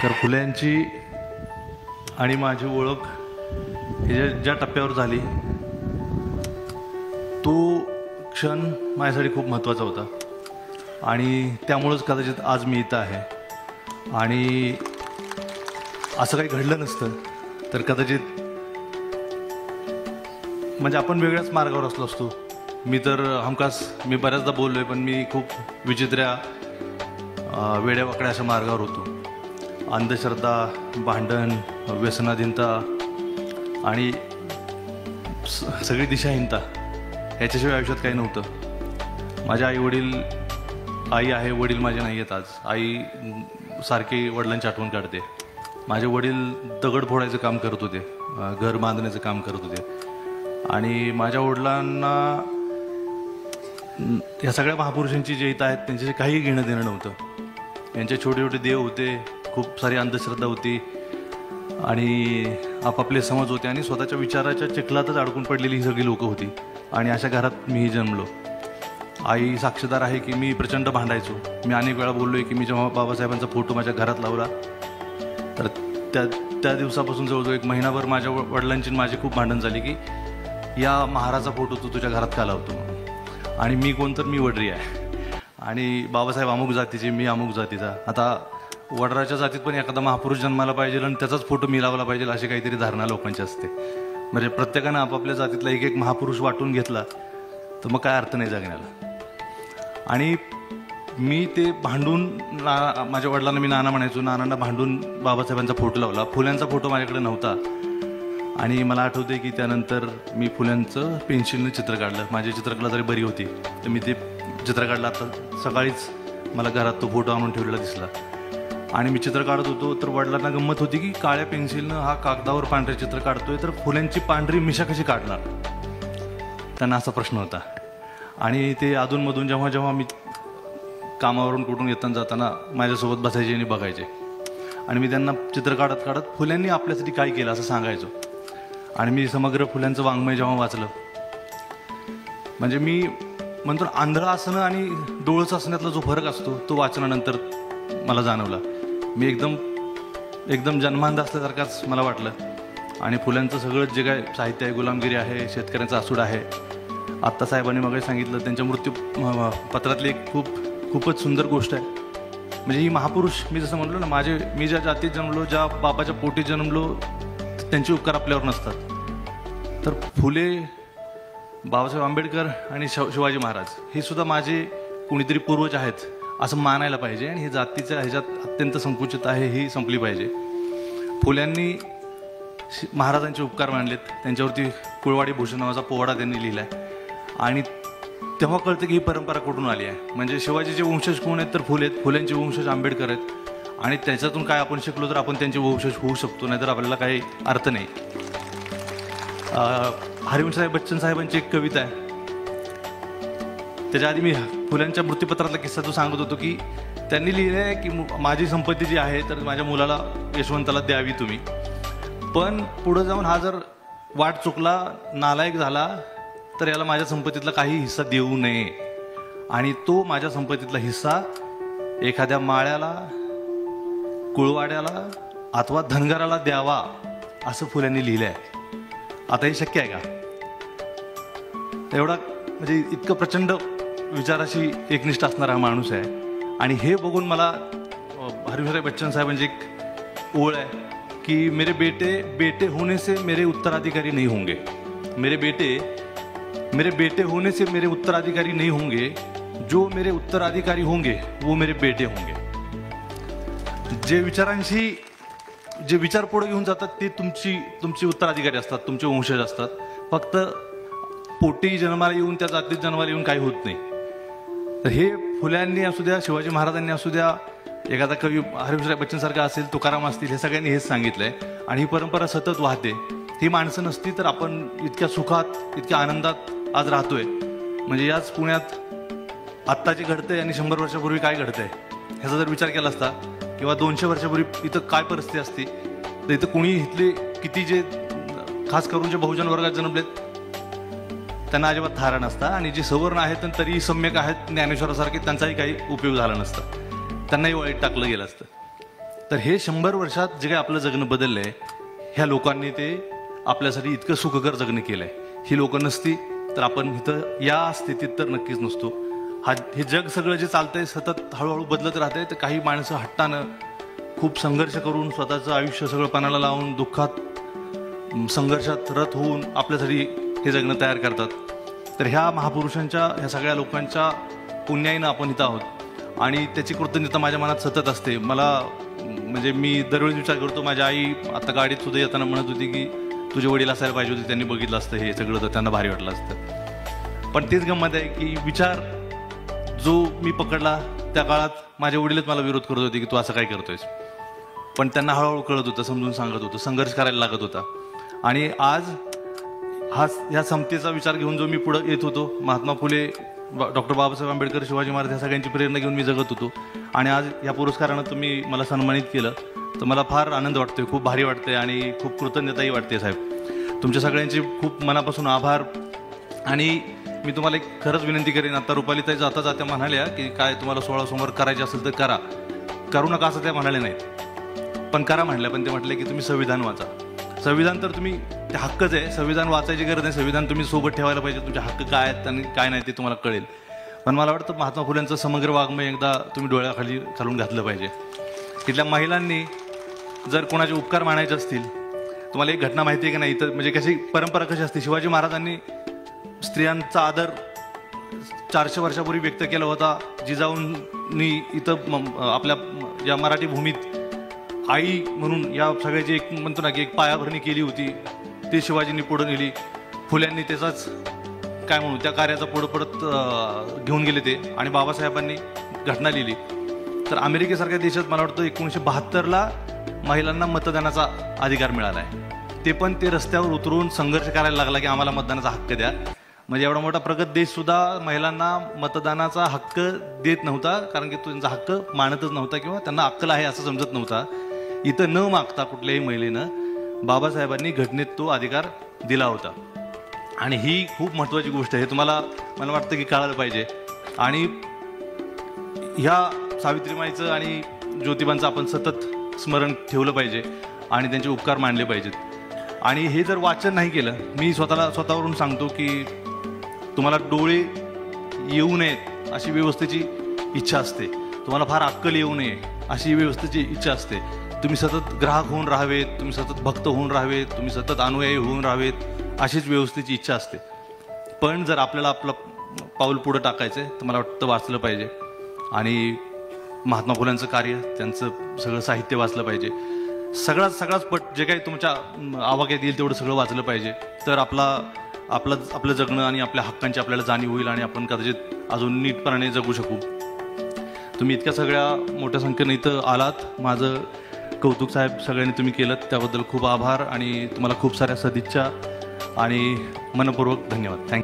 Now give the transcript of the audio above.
तर फुल्यांची आणि माझी ओळख हे ज्या टप्प्यावर झाली तो क्षण माझ्यासाठी खूप महत्त्वाचा होता आणि त्यामुळंच कदाचित आज मी इथं आहे. आणि असं काही घडलं नसतं तर कदाचित म्हणजे आपण वेगळ्याच मार्गावर असलो असतो. मी तर हमखास मी बऱ्याचदा बोललो आहे, पण मी खूप विचित्र्या वेड्यावाकड्या अशा मार्गावर होतो. अंधश्रद्धा, भांडण, व्यसनाधीनता आणि सगळी दिशाहीनता ह्याच्याशिवाय आयुष्यात काही नव्हतं. माझे आई आहे, वडील माझे नाही आहेत आज. आई सारखी वडिलांची आठवण काढते. माझे वडील दगड फोडायचं काम करत होते, घर बांधण्याचं काम करत होते. आणि माझ्या वडिलांना ह्या सगळ्या महापुरुषांची जे इथं आहेत त्यांच्याशी काही घेणं देणं नव्हतं. यांचे छोटे छोटे देव होते, खूप सारी अंधश्रद्धा होती आणि आपापले समज होते आणि स्वतःच्या विचाराच्या चिखलातच अडकून पडलेली ही सगळी लोकं होती. आणि अशा घरात मीही जन्मलो. आई साक्षीदार आहे की मी प्रचंड भांडायचो. मी अनेक वेळा बोललो आहे की मी जेव्हा बाबासाहेबांचा फोटो माझ्या घरात लावला तर त्या दिवसापासून जवळजवळ एक महिनाभर माझ्या वडिलांची माझी खूप भांडण झाली की या महाराजा फोटो तू तुझ्या घरात का लावतो. आणि मी कोण तर मी वडरी आहे आणि बाबासाहेब अमुक जातीचे, मी अमुक जातीचा. आता वडराच्या जातीत पण एखादा महापुरुष जन्माला पाहिजे आणि त्याचाच फोटो मी लावला पाहिजे अशी काहीतरी धारणा लोकांची असते. म्हणजे प्रत्येकानं आपापल्या जातीतला एक एक महापुरुष वाटून घेतला तर मग काय अर्थ नाही जगण्याला. आणि मी ते भांडून माझ्या वडिलांना मी नाना म्हणायचो, नानांना भांडून बाबासाहेबांचा फोटो लावला. फुल्यांचा फोटो माझ्याकडे नव्हता आणि मला आठवते की त्यानंतर मी फुल्यांचं पेन्सिलनं चित्र काढलं. माझी चित्रकला जरी बरी होती तर मी ते चित्र काढलं. आता सकाळीच मला घरात तो फोटो आणून ठेवलेला दिसला. आणि मी चित्र काढत होतो तर वडिलांना गंमत होती की काळ्या पेन्सिलनं हा कागदावर पांढरे चित्र काढतोय तर फुल्यांची पांढरी मिशा कशी काढणार, त्यांना असा प्रश्न होता. आणि ते अधूनमधून जेव्हा जेव्हा मी कामावरून कुठून येताना जाताना माझ्यासोबत बसायचे आणि बघायचे आणि मी त्यांना चित्र काढत काढत फुल्यांनी आपल्यासाठी काय केलं असं सांगायचो. आणि मी समग्र फुल्यांचं वाङ्मय जेव्हा वाचलं म्हणजे मी म्हणतो आंधळा असणं आणि डोळसं असण्यातला जो फरक असतो तो वाचनानंतर मला जाणवला. मी एकदम जन्मांध असल्यासारखाच मला वाटलं. आणि फुल्यांचं सगळं जे काय साहित्य आहे, गुलामगिरी आहे, शेतकऱ्यांचा असूड आहे. आत्ता साहेबांनी मग सांगितलं त्यांच्या मृत्यू पत्रातली एक खूपच सुंदर गोष्ट आहे. म्हणजे ही महापुरुष मी जसं म्हणलो ना, मी ज्या जातीत जन्मलो, ज्या बाबाच्या पोटी जन्मलो त्यांचे उपकार आपल्यावर नसतात. तर फुले, बाबासाहेब आंबेडकर आणि शिवाजी महाराज हे सुद्धा माझे कोणीतरी पूर्वज आहेत असं मानायला पाहिजे. आणि हे जातीच्या ह्याच्यात अत्यंत संकुचित आहे ही संपली पाहिजे. फुल्यांनी महाराजांचे उपकार मानलेत. त्यांच्यावरती कुळवाडी भूषण नावाचा पोवाडा त्यांनी लिहिला आहे. आणि तेव्हा कळतं की ही परंपरा कुठून आली आहे. म्हणजे शिवाजीचे वंशज कोण आहेत तर फुले आहेत, फुल्यांचे वंशज आंबेडकर आहेत. आणि त्याच्यातून काय आपण शिकलो तर आपण त्यांचे वंशज होऊ शकतो, नाहीतर आपल्याला काही अर्थ नाही. हरिवंशराय बच्चन साहेबांची एक कविता आहे. त्याच्या आधी मी फुल्यांच्या मृत्यूपत्रातला किस्सा तो सांगत होतो की त्यांनी लिहिलं आहे की माझी संपत्ती जी आहे तर माझ्या मुलाला यशवंताला द्यावी तुम्ही, पण पुढं जाऊन हा जर वाट चुकला, नालायक झाला तर याला माझ्या संपत्तीतला काही हिस्सा देऊ नये. आणि तो माझ्या संपत्तीतला हिस्सा एखाद्या माळ्याला, कुळवाड्याला अथवा धनगराला द्यावा असं फुल्यांनी लिहिलं आहे. आता हे शक्य आहे का? एवढा म्हणजे इतकं प्रचंड विचाराशी एकनिष्ठ असणारा हा माणूस आहे. आणि हे बघून मला हरिवंशराय बच्चन साहेबांची एक ओळ आहे की मेरे बेटे होने से मेरे उत्तराधिकारी नहीं होंगे, मेरे बेटे होने से मेरे उत्तराधिकारी नहीं होंगे, जो मेरे उत्तराधिकारी होंगे वो मेरे बेटे होंगे. जे विचार पुढे घेऊन जातात ते तुमची उत्तराधिकारी असतात, तुमचे वंशज असतात. फक्त पोटी जन्माला येऊन त्या जातीत जन्माला येऊन काही होत नाही. तर हे फुल्यांनी असू द्या, शिवाजी महाराजांनी असू द्या, एखादा कवी हरिवंशराय बच्चनसारखा असेल, तुकाराम असतील, हे सगळ्यांनी हेच सांगितलं आहे. आणि ही परंपरा सतत वाहते. ही माणसं नसती तर आपण इतक्या सुखात, इतक्या आनंदात आज राहतोय. म्हणजे याच पुण्यात आत्ता जे घडतंय आणि 100 वर्षापूर्वी काय घडतंय ह्याचा जर विचार केला असता किंवा 200 वर्षापूर्वी इथं काय परिस्थिती असती तर इथं कुणी इथले किती जे खास करून जे बहुजन वर्गात जन्मलेत त्यांना अजिबात थारा नसता. आणि जे सवर्ण आहेत आणि तरी सम्यक आहेत ज्ञानेश्वरासारखे त्यांचाही काही उपयोग झाला नसता, त्यांनाही वाईट टाकलं गेलं असतं. तर हे 100 वर्षात जे काही आपलं जगणं बदललं आहे, ह्या लोकांनी ते आपल्यासाठी इतकं सुखकर जगणं केलं आहे. ही लोकं नसती तर आपण इथं या स्थितीत तर नक्कीच नसतो. हे जग सगळं जे चालतंय सतत हळूहळू बदलत राहतंय. तर काही माणसं हट्टानं खूप संघर्ष करून स्वतःचं आयुष्य सगळं पणाला लावून दुःखात संघर्षात रत होऊन आपल्यासाठी हे जगणं तयार करतात. तर ह्या महापुरुषांच्या ह्या सगळ्या लोकांच्या पुण्याईनं आपण इथं आहोत आणि त्याची कृतज्ञता माझ्या मनात सतत असते. मला म्हणजे मी दरवेळी विचार करतो, माझ्या आई आता गाडीत सुद्धा येताना म्हणत होती की तुझे वडील असायला पाहिजे होते, त्यांनी बघितलं असतं हे सगळं तर त्यांना भारी वाटलं असतं. पण तेच गंमत आहे की विचार जो मी पकडला त्या काळात माझे वडीलच मला विरोध करत होते की तू असं काय करतोयस. पण त्यांना हळूहळू कळत होतं, समजून सांगत होतं, संघर्ष करायला लागत होता. आणि आज ह्या समतेचा विचार घेऊन जो मी पुढे येत होतो, महात्मा फुले, डॉक्टर बाबासाहेब आंबेडकर, शिवाजी महाराज ह्या सगळ्यांची प्रेरणा घेऊन मी जगत होतो. आणि आज या पुरस्कारानं तुम्ही मला सन्मानित केलं तर मला फार आनंद वाटतोय, खूप भारी वाटतंय आणि खूप कृतज्ञताही वाटते. साहेब तुमच्या सगळ्यांचे खूप मनापासून आभार. आणि मी तुम्हाला एक खरंच विनंती करेन, आता रुपालीताई जाता जाता म्हणाल्या की काय तुम्हाला 16 सोमवार करायचे असेल तर करा, करू नका असं त्या म्हणाले नाहीत, पण करा म्हणल्या. पण ते म्हटले की तुम्ही संविधान वाचा. संविधान तर तुम्ही ते हक्कच आहे, संविधान वाचायची गरज नाही, संविधान तुम्ही सोबत ठेवायला पाहिजे. तुमचे हक्क काय आहेत आणि काय नाही ते तुम्हाला कळेल. पण मला वाटतं महात्मा फुलेंचं समग्र वाङ्मय एकदा तुम्ही डोळ्याखाली घालून घातलं पाहिजे. तिथल्या महिलांनी जर कोणाचे उपकार मानायचे असतील, तुम्हाला एक घटना माहिती आहे की नाही, तर म्हणजे कशी परंपरा कशी असते, शिवाजी महाराजांनी स्त्रियांचा आदर 400 वर्षापूर्वी व्यक्त केला होता. जिजाऊंनी इथं आपल्या या मराठी भूमीत आई म्हणून या सगळ्याची एक म्हणतो ना की एक पायाभरणी केली होती, ती शिवाजींनी पुढं नेली. फुल्यांनी त्याचाच काय म्हणू त्या कार्याचा पुढं पडत घेऊन गेले ते. आणि बाबासाहेबांनी घटना लिहिली. तर अमेरिकेसारख्या देशात मला वाटतं 1972ला महिलांना मतदानाचा अधिकार मिळाला आहे. ते पण ते रस्त्यावर उतरून संघर्ष करायला लागला की आम्हाला मतदानाचा हक्क द्या. म्हणजे एवढा मोठा प्रगत देशसुद्धा महिलांना मतदानाचा हक्क देत नव्हता, कारण की तो त्यांचा हक्क मानतच नव्हता किंवा त्यांना अक्कल आहे असं समजत नव्हता. इथं न मागता कुठल्याही महिलेनं बाबासाहेबांनी घटनेत तो अधिकार दिला होता. आणि ही खूप महत्त्वाची गोष्ट आहे, तुम्हाला मला वाटतं की कळायला पाहिजे. आणि ह्या सावित्रीमाईचं आणि ज्योतिबांचं आपण सतत स्मरण ठेवलं पाहिजे आणि त्यांचे उपकार मानले पाहिजेत. आणि हे जर वाचन नाही केलं, मी स्वतःवरून सांगतो की तुम्हाला डोळे येऊ नयेत अशी व्यवस्थेची इच्छा असते, तुम्हाला फार अक्कल येऊ नये अशी व्यवस्थेची इच्छा असते. तुम्ही सतत ग्राहक होऊन राहावेत, तुम्ही सतत भक्त होऊन राहावेत, तुम्ही सतत अनुयायी होऊन राहावेत अशीच व्यवस्थेची इच्छा असते. पण जर आपल्याला आपलं पाऊल पुढं टाकायचं आहे तर मला वाटतं वाचलं पाहिजे. आणि महात्मा फुल्यांचं कार्य, त्यांचं सगळं साहित्य वाचलं पाहिजे. सगळाच पट जे काही तुमच्या आवाक्यात येईल तेवढं सगळं वाचलं पाहिजे. तर आपलं जगणं आणि आपल्या हक्कांची आपल्याला जाणीव होईल आणि आपण कदाचित अजून नीटपणाने जगू शकू. तुम्ही इतक्या सगळ्या मोठ्या संख्येनं इथं आलात, माझं कौतुक साहेब सगळ्यांनी तुम्ही केलं, त्याबद्दल खूप आभार आणि तुम्हाला खूप साऱ्या सदिच्छा आणि मनपूर्वक धन्यवाद. थँक्यू.